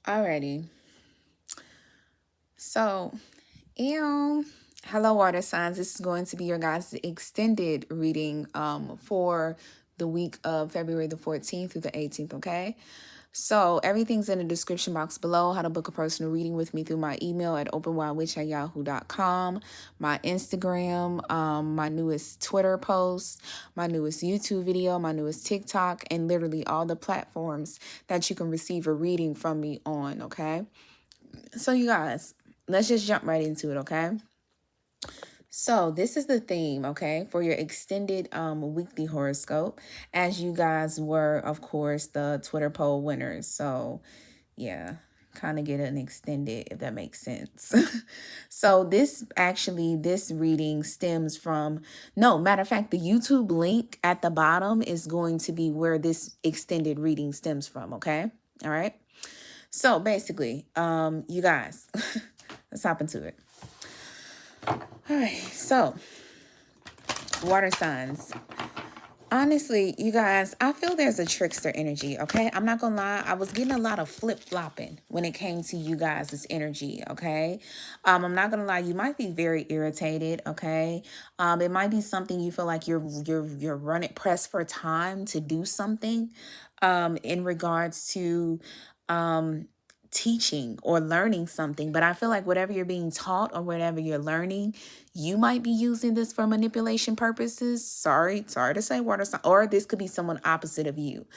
Alrighty. So, hello water signs. This is going to be your guys' extended reading for the week of February the 14th through the 18th, okay? So everything's in the description box below. How to book a personal reading with me through my email at openwidewitch@yahoo.com, my Instagram, my newest Twitter post, my newest YouTube video, my newest TikTok, and literally all the platforms that you can receive a reading from me on, okay? So you guys, let's just jump right into it, okay? So this is the theme, okay, for your extended weekly horoscope, as you guys were, of course, the Twitter poll winners. So yeah, kind of get an extended, if that makes sense. So this reading stems from, no, matter of fact, the YouTube link at the bottom is going to be where this extended reading stems from, okay? All right. So basically, you guys, let's hop into it. All right, so water signs. Honestly, you guys, I feel there's a trickster energy, okay? I'm not gonna lie, I was getting a lot of flip-flopping when it came to you guys' energy, okay? I'm not gonna lie, you might be very irritated, okay? It might be something you feel like you're running pressed for time to do something in regards to teaching or learning something, but I feel like whatever you're being taught or whatever you're learning, you might be using this for manipulation purposes. Sorry to say water sign, or this could be someone opposite of you.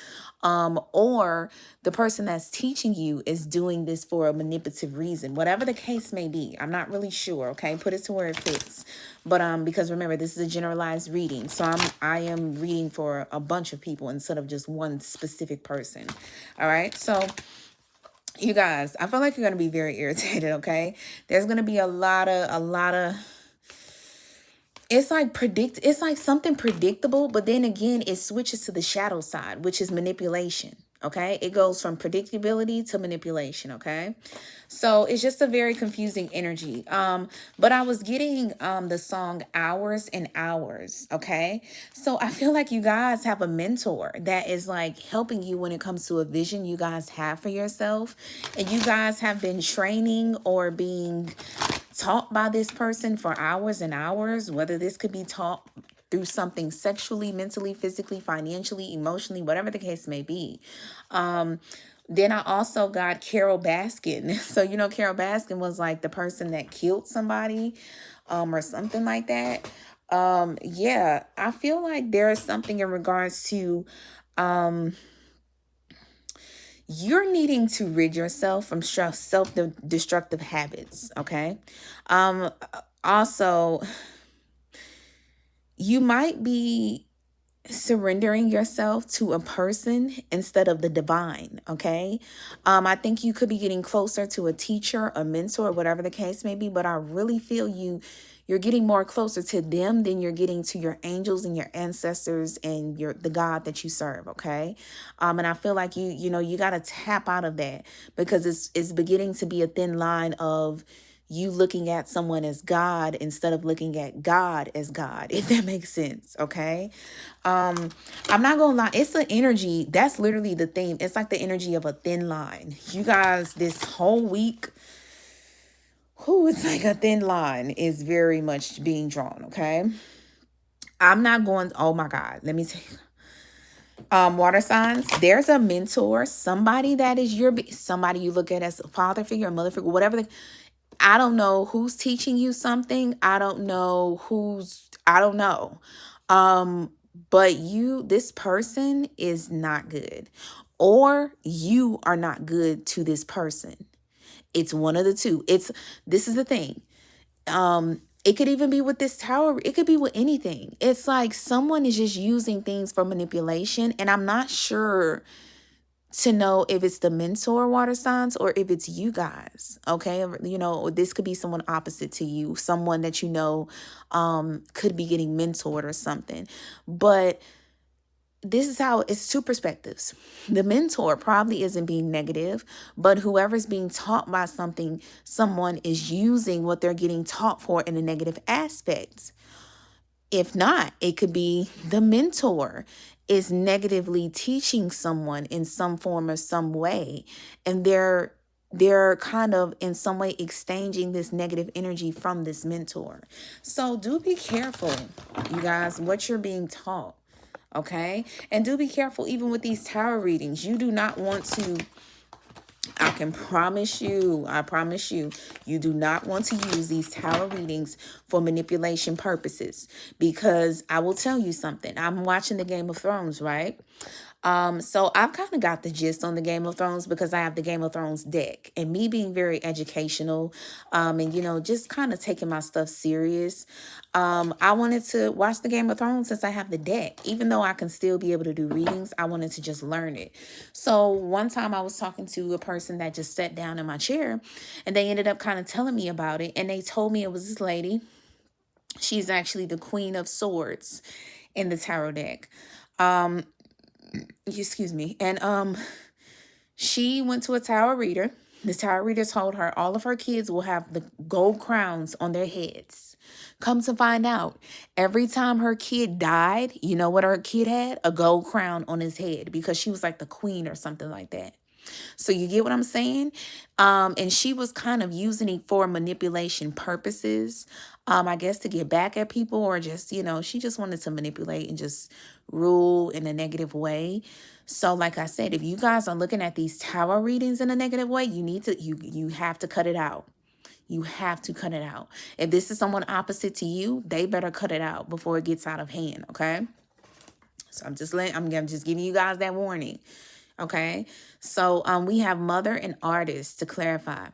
Or the person that's teaching you is doing this for a manipulative reason. Whatever the case may be, I'm not really sure, okay? Put it to where it fits. But because remember, this is a generalized reading. So I am reading for a bunch of people instead of just one specific person. All right? So you guys, I feel like you're going to be very irritated, okay? There's going to be a lot of it's like something predictable, but then again, it switches to the shadow side, which is manipulation, okay? It goes from predictability to manipulation, okay? So it's just a very confusing energy. But I was getting the song Hours and Hours, okay? So I feel like you guys have a mentor that is like helping you when it comes to a vision you guys have for yourself. And you guys have been training or being taught by this person for hours and hours, whether this could be taught through something sexually, mentally, physically, financially, emotionally, whatever the case may be. Then I also got Carol Baskin. So, you know, Carol Baskin was like the person that killed somebody or something like that. Yeah, I feel like there is something in regards to you're needing to rid yourself from self-destructive habits, okay? Also, you might be surrendering yourself to a person instead of the divine, okay? I think you could be getting closer to a teacher, a mentor, whatever the case may be, but I really feel you're getting more closer to them than you're getting to your angels and your ancestors and the God that you serve, okay? And I feel like you got to tap out of that, because it's beginning to be a thin line of you looking at someone as God instead of looking at God as God, if that makes sense, okay? I'm not gonna lie, it's an energy, that's literally the theme. It's like the energy of a thin line. You guys, this whole week, it's like a thin line is very much being drawn, okay? I'm not going, oh my God, let me tell you. Water signs, there's a mentor, somebody that is somebody you look at as a father figure, a mother figure, whatever. I don't know who's teaching you something. I don't know. But this person is not good, or you are not good to this person. It's one of the two. This is the thing. It could even be with this tower. It could be with anything. It's like someone is just using things for manipulation, and I'm not sure to know if it's the mentor water signs or if it's you guys, okay? You know, this could be someone opposite to you, someone that you know could be getting mentored or something. But this is how it's two perspectives. The mentor probably isn't being negative, but whoever's being taught by someone is using what they're getting taught for in a negative aspect. If not, it could be the mentor is negatively teaching someone in some form or some way, and they're they're kind of in some way exchanging this negative energy from this mentor. So do be careful, you guys, what you're being taught. Okay. And do be careful even with these tarot readings. You do not want to, I can promise you, I promise you do not want to use these tarot readings for manipulation purposes, because I will tell you something. I'm watching the Game of Thrones, right? So I've kind of got the gist on the Game of Thrones because I have the Game of Thrones deck, and me being very educational, and, you know, just kind of taking my stuff serious. I wanted to watch the Game of Thrones since I have the deck, even though I can still be able to do readings. I wanted to just learn it. So one time I was talking to a person that just sat down in my chair, and they ended up kind of telling me about it. And they told me it was this lady. She's actually the Queen of Swords in the tarot deck. Excuse me. And she went to a tarot reader. The tarot reader told her all of her kids will have the gold crowns on their heads. Come to find out, every time her kid died, you know what her kid had? A gold crown on his head, because she was like the queen or something like that. So you get what I'm saying? And she was kind of using it for manipulation purposes. I guess to get back at people, or just, you know, she just wanted to manipulate and just rule in a negative way. So like I said, if you guys are looking at these tarot readings in a negative way, you need to, you have to cut it out. You have to cut it out. If this is someone opposite to you, they better cut it out before it gets out of hand. Okay. So I'm just giving you guys that warning. Okay. So we have mother and artist to clarify.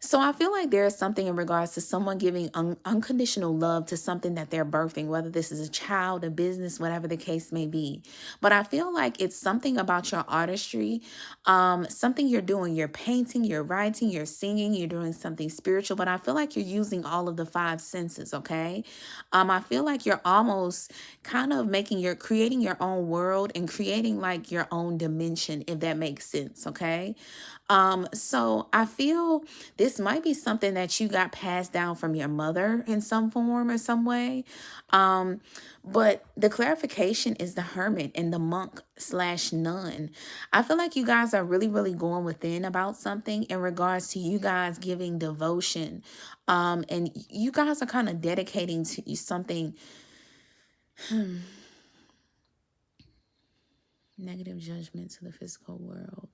So I feel like there is something in regards to someone giving unconditional love to something that they're birthing, whether this is a child, a business, whatever the case may be. But I feel like it's something about your artistry, something you're doing. You're painting, you're writing, you're singing, you're doing something spiritual. But I feel like you're using all of the five senses. Okay. I feel like you're almost kind of creating your own world and creating like your own dimension, if that makes sense. Okay. So I feel this might be something that you got passed down from your mother in some form or some way. But the clarification is the hermit and the monk/nun. I feel like you guys are really, really going within about something in regards to you guys giving devotion. And you guys are kind of dedicating to something. Negative judgment to the physical world.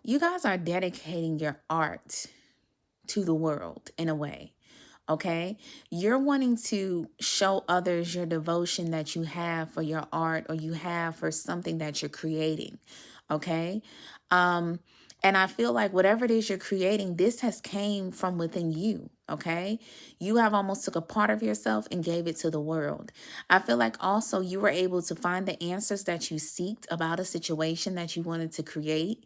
You guys are dedicating your art to the world in a way. Okay. You're wanting to show others your devotion that you have for your art, or you have for something that you're creating. Okay. And I feel like whatever it is you're creating, this has came from within you. Okay. You have almost took a part of yourself and gave it to the world. I feel like also you were able to find the answers that you seeked about a situation that you wanted to create.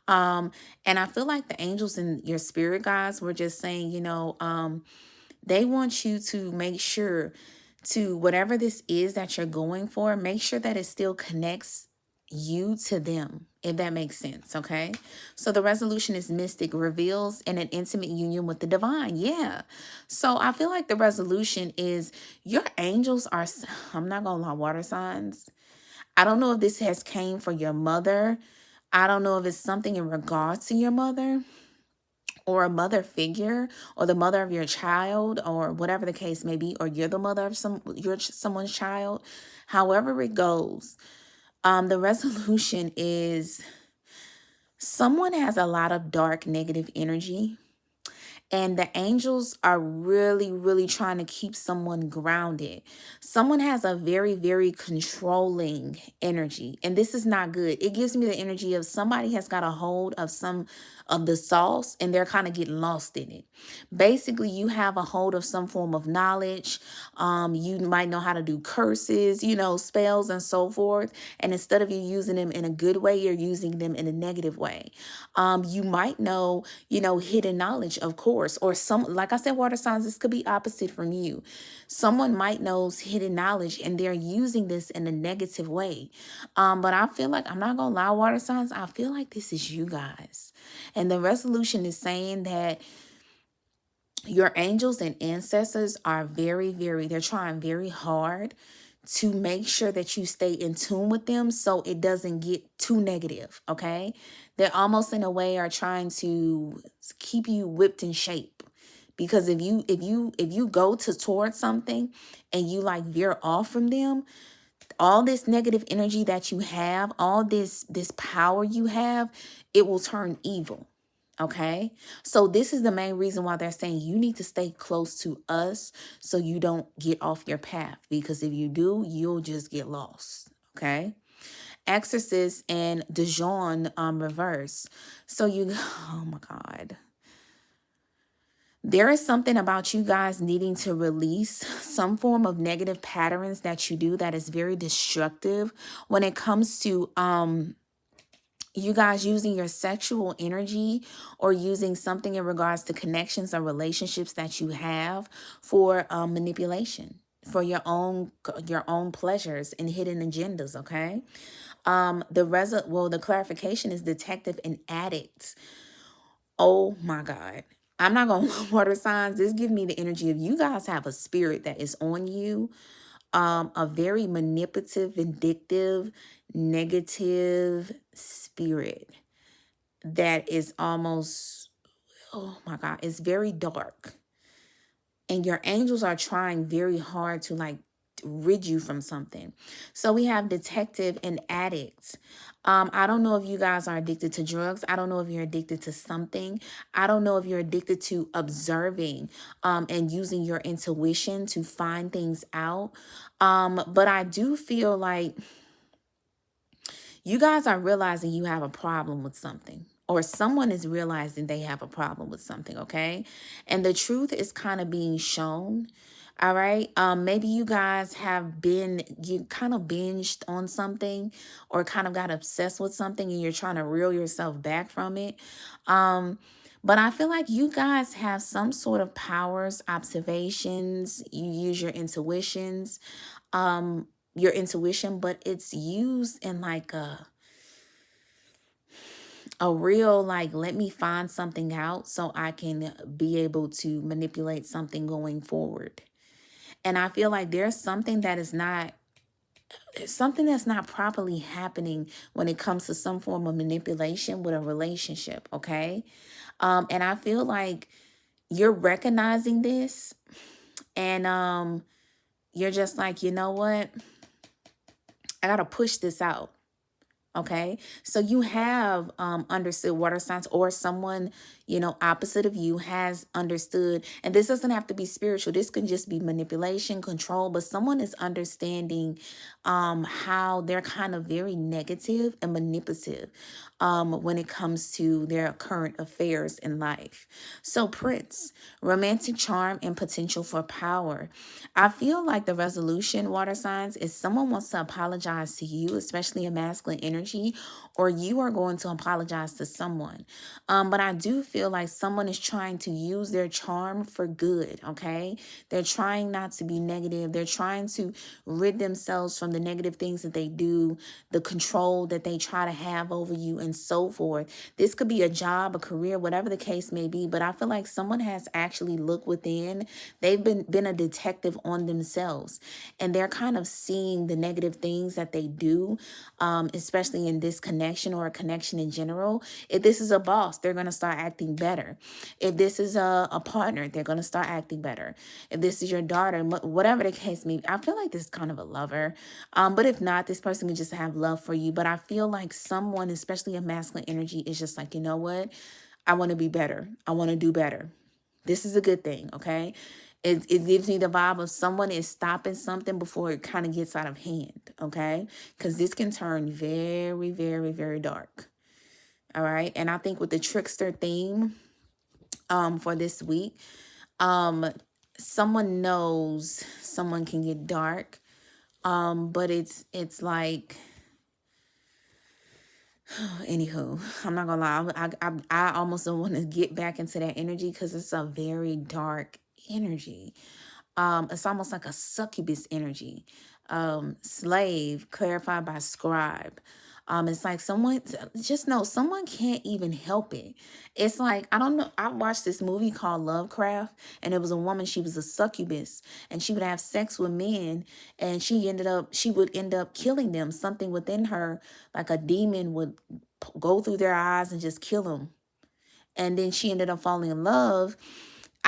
And I feel like the angels and your spirit guides were just saying, you know, they want you to make sure to whatever this is that you're going for, make sure that it still connects you to them, if that makes sense. Okay. So the resolution is mystic, reveals in an intimate union with the divine. Yeah. So I feel like the resolution is your angels are, I'm not gonna lie, water signs. I don't know if this has came for your mother. I don't know if it's something in regards to your mother, or a mother figure, or the mother of your child, or whatever the case may be, or you're the mother of someone's child. However it goes, the resolution is someone has a lot of dark negative energy, and the angels are really, really trying to keep someone grounded. Someone has a very, very controlling energy, and this is not good. It gives me the energy of somebody has got a hold of some of the sauce, and they're kind of getting lost in it. Basically, you have a hold of some form of knowledge. You might know how to do curses, you know, spells and so forth. And instead of you using them in a good way, you're using them in a negative way. You might know, you know, hidden knowledge, of course, or some, like I said, water signs, this could be opposite from you. Someone might knows hidden knowledge and they're using this in a negative way. But I feel like, I'm not gonna lie, water signs, I feel like this is you guys. And the resolution is saying that your angels and ancestors are very, very, they're trying very hard to make sure that you stay in tune with them so it doesn't get too negative, okay? They're almost in a way are trying to keep you whipped in shape. Because if you go towards something and you like veer off from them, all this negative energy that you have, all this power you have, it will turn evil. Okay, so this is the main reason why they're saying you need to stay close to us so you don't get off your path, because if you do, you'll just get lost. Okay, Exorcist and 𝗀𝗀𝗋 reverse. So you, oh my God. There is something about you guys needing to release some form of negative patterns that you do that is very destructive when it comes to you guys using your sexual energy or using something in regards to connections or relationships that you have for manipulation, for your own pleasures and hidden agendas. Okay, the clarification is detective and addict. Oh my God. I'm not going to water signs. This give me the energy of you guys have a spirit that is on you. A very manipulative, vindictive, negative spirit that is almost, oh my God, it's very dark. And your angels are trying very hard to like rid you from something. So we have detective and addict. I don't know if you guys are addicted to drugs. I don't know if you're addicted to something. I don't know if you're addicted to observing and using your intuition to find things out. But I do feel like you guys are realizing you have a problem with something, or someone is realizing they have a problem with something, okay? And the truth is kind of being shown. All right. Maybe you guys you kind of binged on something or kind of got obsessed with something and you're trying to reel yourself back from it. But I feel like you guys have some sort of powers, observations, you use your intuition, but it's used in like a real, like, let me find something out so I can be able to manipulate something going forward. And I feel like there's something that's not properly happening when it comes to some form of manipulation with a relationship, okay? And I feel like you're recognizing this and you're just like, you know what? I gotta push this out. Okay, so you have understood water signs, or someone, opposite of you has understood. And this doesn't have to be spiritual. This can just be manipulation, control, but someone is understanding how they're kind of very negative and manipulative when it comes to their current affairs in life. So Prince, romantic charm and potential for power. I feel like the resolution, water signs, is someone wants to apologize to you, especially a masculine energy, or you are going to apologize to someone. But I do feel like someone is trying to use their charm for good, okay? They're trying not to be negative. They're trying to rid themselves from the negative things that they do, the control that they try to have over you, and so forth. This could be a job, a career, whatever the case may be, but I feel like someone has actually looked within. They've been a detective on themselves, and they're kind of seeing the negative things that they do, especially in this connection or a connection in general. If this is a boss, they're going to start acting better. If this is a partner, they're going to start acting better. If this is your daughter, whatever the case may be, I feel like this is kind of a lover. But if not, this person can just have love for you. But I feel like someone, especially a masculine energy, is just like, you know what? I want to be better. I want to do better. This is a good thing, okay? It gives me the vibe of someone is stopping something before it kind of gets out of hand, okay? Because this can turn very, very, very dark, all right? And I think with the trickster theme for this week, someone knows someone can get dark, but it's like, anywho, I'm not gonna lie, I almost don't want to get back into that energy because it's a very dark energy. It's almost like a succubus energy. Slave, clarified by scribe. It's like someone, just know someone can't even help it. It's like, I don't know. I watched this movie called Lovecraft, and it was a woman, she was a succubus, and she would have sex with men, and she would end up killing them. Something within her, like a demon, would go through their eyes and just kill them. And then she ended up falling in love.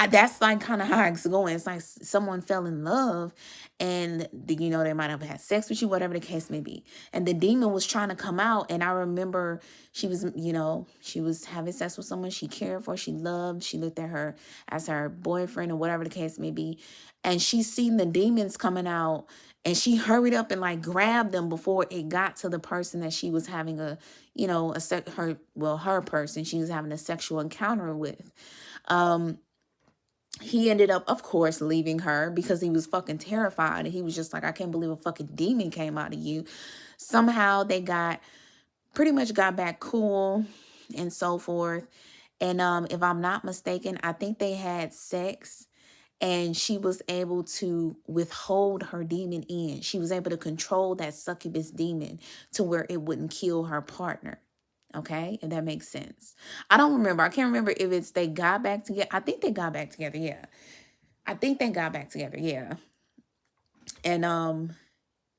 That's like kind of how it's going. It's like someone fell in love, and they might have had sex with you, whatever the case may be. And the demon was trying to come out. And I remember she was having sex with someone she cared for, she loved, she looked at her as her boyfriend or whatever the case may be. And she seen the demons coming out, and she hurried up and like grabbed them before it got to the person that she was having her person she was having a sexual encounter with. He ended up, of course, leaving her because he was fucking terrified. And he was just like, I can't believe a fucking demon came out of you. Somehow they pretty much got back cool and so forth. And if I'm not mistaken, I think they had sex, and she was able to withhold her demon in. She was able to control that succubus demon to where it wouldn't kill her partner. Okay, if that makes sense. I don't remember. I can't remember if it's they got back together. I think they got back together. Yeah. I think they got back together. Yeah. And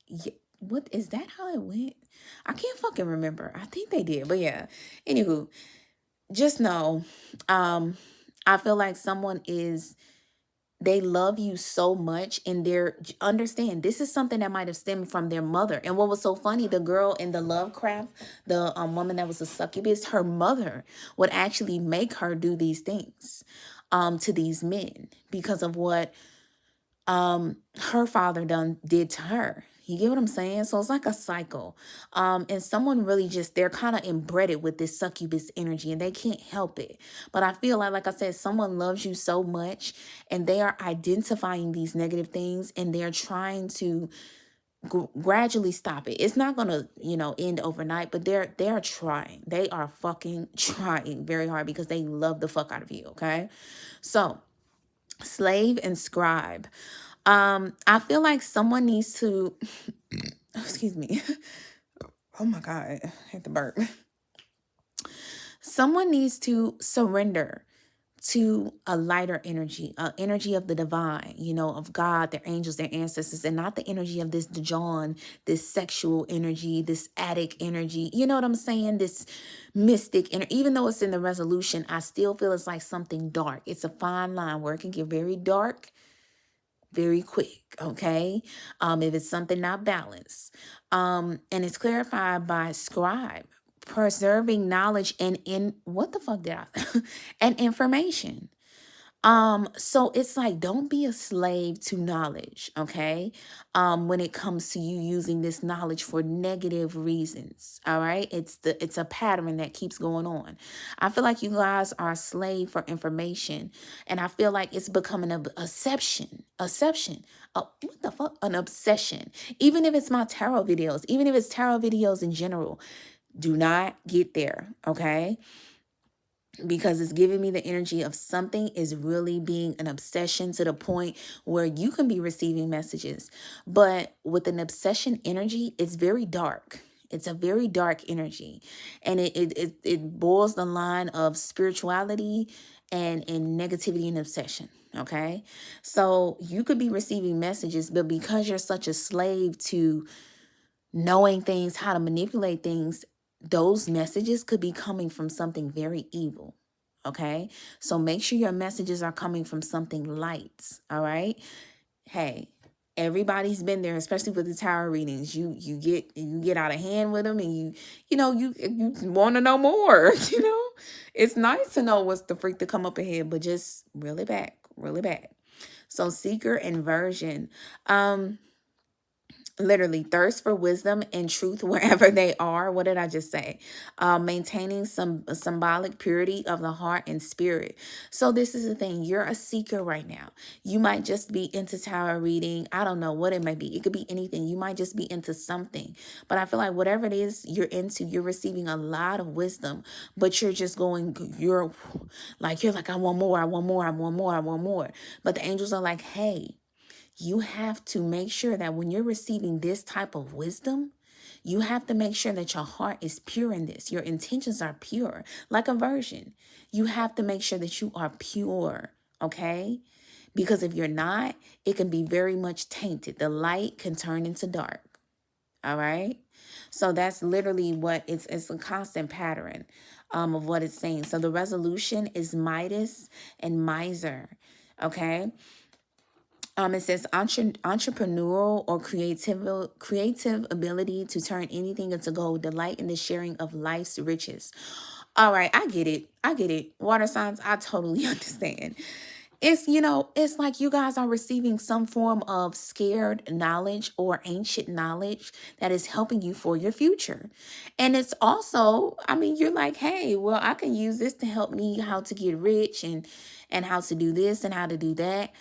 yeah, what is that how it went? I can't fucking remember. I think they did. But yeah. Anywho, just know, I feel like they love you so much, and understand this is something that might have stemmed from their mother. And what was so funny, the girl in the Lovecraft, the woman that was a succubus, her mother would actually make her do these things to these men because of what her father did to her. You get what I'm saying? So it's like a cycle. And someone really they're kind of inbred with this succubus energy, and they can't help it. But I feel like I said, someone loves you so much, and they are identifying these negative things, and they're trying to gradually stop it. It's not gonna, end overnight, but they're trying. They are fucking trying very hard because they love the fuck out of you. Okay. So slave and scribe. I feel like someone needs to, excuse me. Oh my God, I had to burp. Someone needs to surrender to a lighter energy, energy of the divine, of God, their angels, their ancestors, and not the energy of this 𝗺𝗀, this sexual energy, this addict energy. You know what I'm saying? This mystic energy. Even though it's in the resolution, I still feel it's like something dark. It's a fine line where it can get very dark very quick, okay? If it's something not balanced. And it's clarified by scribe, preserving knowledge and what the fuck did I and information. So it's like, don't be a slave to knowledge, okay? When it comes to you using this knowledge for negative reasons, all right? It's a pattern that keeps going on. I feel like you guys are a slave for information, and I feel like it's becoming an obsession. What the fuck? An obsession. Even if it's my tarot videos, even if it's tarot videos in general, do not get there, okay? Because it's giving me the energy of something is really being an obsession to the point where you can be receiving messages. But with an obsession energy, it's very dark. It's a very dark energy. And it boils the line of spirituality and negativity and obsession. Okay. So you could be receiving messages, but because you're such a slave to knowing things, how to manipulate things, those messages could be coming from something very evil. Okay. So make sure your messages are coming from something light. All right. Hey, everybody's been there, especially with the tarot readings. You get out of hand with them, and you want to know more. It's nice to know what's the freak to come up ahead, but just really back, really back. So seeker inversion. Literally thirst for wisdom and truth wherever they are. What did I just say? Maintaining some symbolic purity of the heart and spirit. So this is the thing. You're a seeker right now. You might just be into tarot reading. I don't know what it may be. It could be anything. You might just be into something. But I feel like whatever it is you're into, you're receiving a lot of wisdom. But you're just you're like, I want more, I want more, I want more, I want more. But the angels are like, hey, you have to make sure that when you're receiving this type of wisdom, You have to make sure that your heart is pure in this. Your intentions are pure, like a virgin. You have to make sure that you are pure, okay? Because if you're not, it can be very much tainted. The light can turn into dark. All right. So that's literally what it's a constant pattern of what it's saying. So the resolution is Midas and Miser. Okay. It says entrepreneurial or creative ability to turn anything into gold, delight in the sharing of life's riches. All right, I get it. I get it. Water signs, I totally understand. It's, it's like you guys are receiving some form of scared knowledge or ancient knowledge that is helping you for your future. And it's also, I mean, you're like, hey, well, I can use this to help me how to get rich and how to do this and how to do that.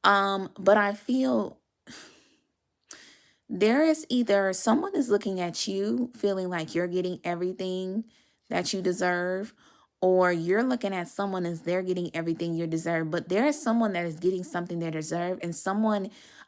But I feel there is either someone is looking at you feeling like you're getting everything that you deserve, or you're looking at someone as they're getting everything you deserve. But there is someone that is getting something they deserve, and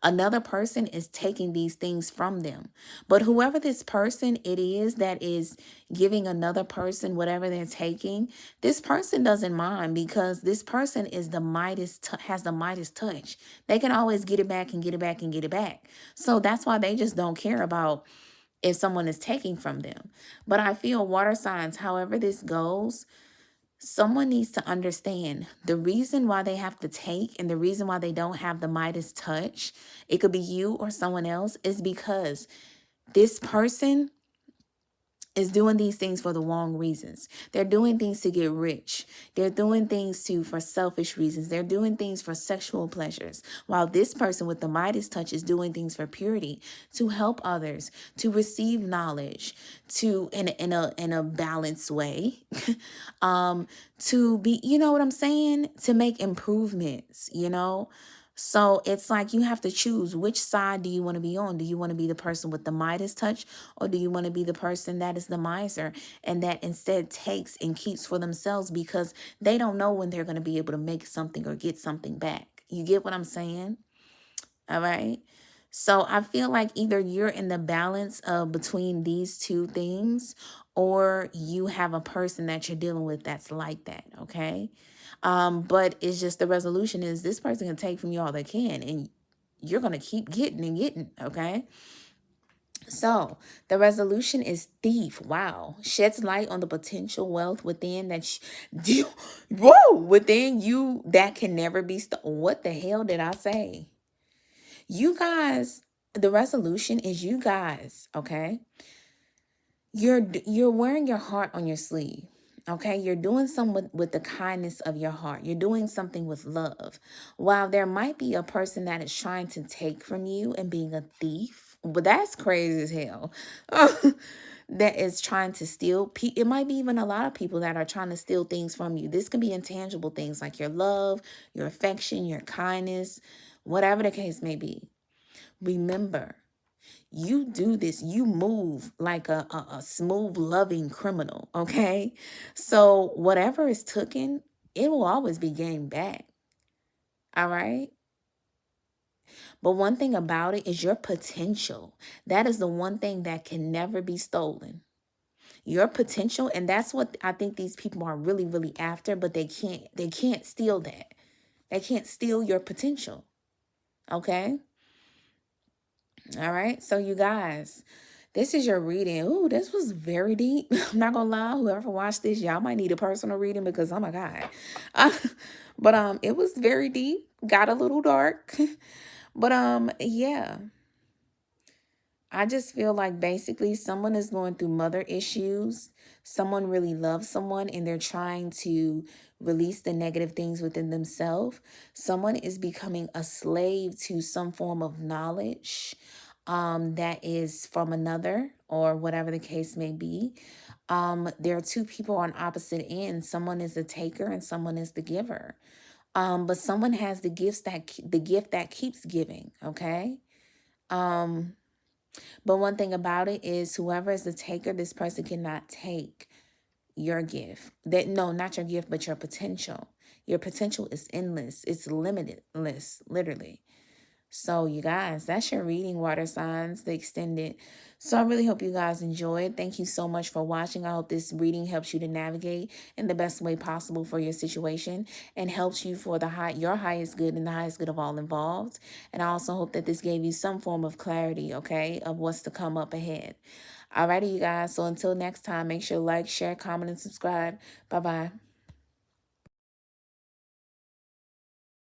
another person is taking these things from them. But whoever this person it is that is giving another person whatever they're taking, this person doesn't mind, because this person is has the Midas touch. They can always get it back and get it back and get it back. So that's why they just don't care about if someone is taking from them. But I feel water signs, however this goes, someone needs to understand the reason why they have to take and the reason why they don't have the Midas touch. It could be you or someone else, is because this person is doing these things for the wrong reasons. They're doing things to get rich. They're doing things for selfish reasons. They're doing things for sexual pleasures. While this person with the Midas touch is doing things for purity, to help others, to receive knowledge, to in a balanced way, to be, you know what I'm saying? To make improvements, So it's like you have to choose, which side do you want to be on? Do you want to be the person with the Midas touch, or do you want to be the person that is the miser and that instead takes and keeps for themselves, because they don't know when they're going to be able to make something or get something back? You get what I'm saying? All right. So I feel like either you're in the balance of between these two things, or you have a person that you're dealing with that's like that. Okay. But it's just, the resolution is this person can take from you all they can, and you're going to keep getting and getting. Okay. So the resolution is thief. Wow. Sheds light on the potential wealth within within you that can never be stolen. What the hell did I say? You guys, the resolution is you guys, okay? You're wearing your heart on your sleeve. Okay, you're doing something with the kindness of your heart. You're doing something with love. While there might be a person that is trying to take from you and being a thief, but that's crazy as hell. That is trying to steal. It might be even a lot of people that are trying to steal things from you. This can be intangible things like your love, your affection, your kindness, whatever the case may be. Remember, you do this, you move like a smooth, loving criminal, okay? So whatever is taken, it will always be gained back, all right? But one thing about it is your potential. That is the one thing that can never be stolen. Your potential, and that's what I think these people are really, really after, but they can't steal that. They can't steal your potential, okay? All right, so you guys, this is your reading. Ooh, this was very deep. I'm not gonna lie, whoever watched this, y'all might need a personal reading, because oh my God. But it was very deep, got a little dark. But yeah. I just feel like basically someone is going through mother issues. Someone really loves someone and they're trying to release the negative things within themselves. Someone is becoming a slave to some form of knowledge that is from another, or whatever the case may be. There are two people on opposite ends. Someone is the taker and someone is the giver. But someone has the gift that keeps giving, okay? But one thing about it is, whoever is the taker, this person cannot take your gift. No, not your gift, but your potential. Your potential is endless. It's limitless, literally. So, you guys, that's your reading, water signs, the extended. So, I really hope you guys enjoyed. Thank you so much for watching. I hope this reading helps you to navigate in the best way possible for your situation and helps you for your highest good and the highest good of all involved. And I also hope that this gave you some form of clarity, okay, of what's to come up ahead. Alrighty, you guys. So, until next time, make sure to like, share, comment, and subscribe. Bye bye.